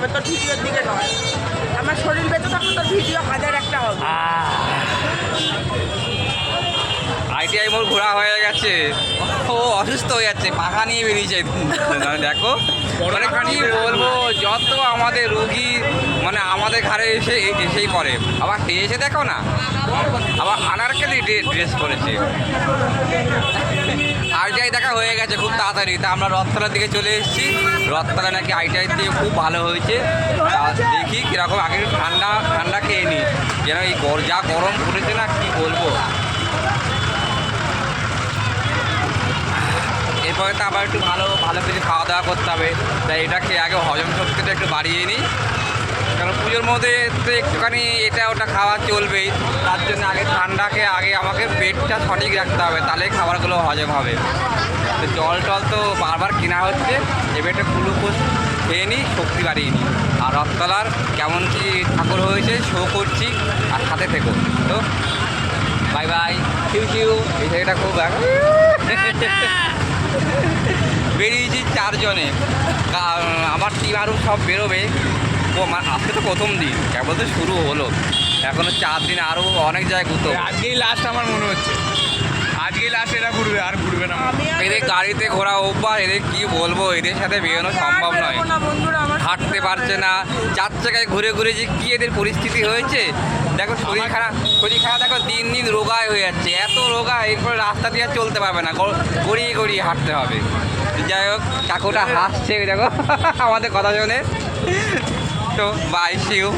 হবে, তোর ভিডিওর দিকে নয়। আমার শরীর বেঁচে থাকলে তোর ভিডিও হাজার একটা হবে। আইটিআই মোড় ঘোরা হয়ে গেছে, ও অসুস্থ হয়ে যাচ্ছে, পাখা নিয়ে বেরিয়েছে। দেখো মানে কি বলবো, যত আমাদের রুগী মানে আমাদের ঘরে এসেই পড়ে। আবার এসে দেখো না, আবার আনারকেলি ড্রেস করেছে। আইটিআই দেখা হয়ে গেছে খুব তাড়াতাড়ি, তা আমরা রথতলার দিকে চলে এসেছি। রথতলা নাকি আইটিআই দিয়ে খুব ভালো হয়েছে, তা দেখি কীরকম। আগে একটু ঠান্ডা ঠান্ডা খেয়ে নিই, যেন এই যা গরম পড়েছে না, কি বলবো। এরপরে তো আবার একটু ভালো ভালো কিছু খাওয়া দাওয়া করতে হবে, তাই এটা খেয়ে আগে হজম শক্তিটা একটু বাড়িয়ে নিই। কারণ পুজোর মধ্যে তো একটুখানি এটা ওটা খাওয়া চলবেই, তার জন্য আগে ঠান্ডাকে আগে আমাকে পেটটা সঠিক রাখতে হবে, তাহলে খাবারগুলো হজম হবে। তো জল টল তো বারবার কেনা হচ্ছে, এবার একটা গ্লুকোজ খেয়ে নিই, শক্তি বাড়িয়ে নিই। আর রথতলার কেমন কি ঠাকুর হয়েছে শো করছি, আর সাথে থেকো। তো বাই বাই, কিউ কিউ। এই জায়গাটা খুব বেরিয়েছি চারজনে, আমার টিম আরও সব বেরোবে। আজকে তো প্রথম দিন, কেবল তো শুরু হলো, এখনো 4 দিন আরও অনেক জায়গায় ঘুরতে। আজকেই লাস্ট আমার মনে হচ্ছে, আজকেই লাস্ট এরা ঘুরবে, আর ঘুরবে না। এদের গাড়িতে ঘোরা অভ্যাস, এদের কি বলবো, এদের সাথে বেরোনো সম্ভব নয়। হাঁটতে পারছে না, 4 জায়গায় ঘুরে ঘুরে যে কী এদের পরিস্থিতি হয়েছে। দেখো শরীর খারাপ দেখো, দিন দিন রোগায় হয়ে যাচ্ছে, এত রোগা, এরপরে রাস্তা দিয়ে আর চলতে পারবে না, গড়িয়ে গড়িয়ে হাঁটতে হবে। যাই হোক, কাকুটা হাসছে দেখো আমাদের কথা শুনে। তো বাই, সি ইউ।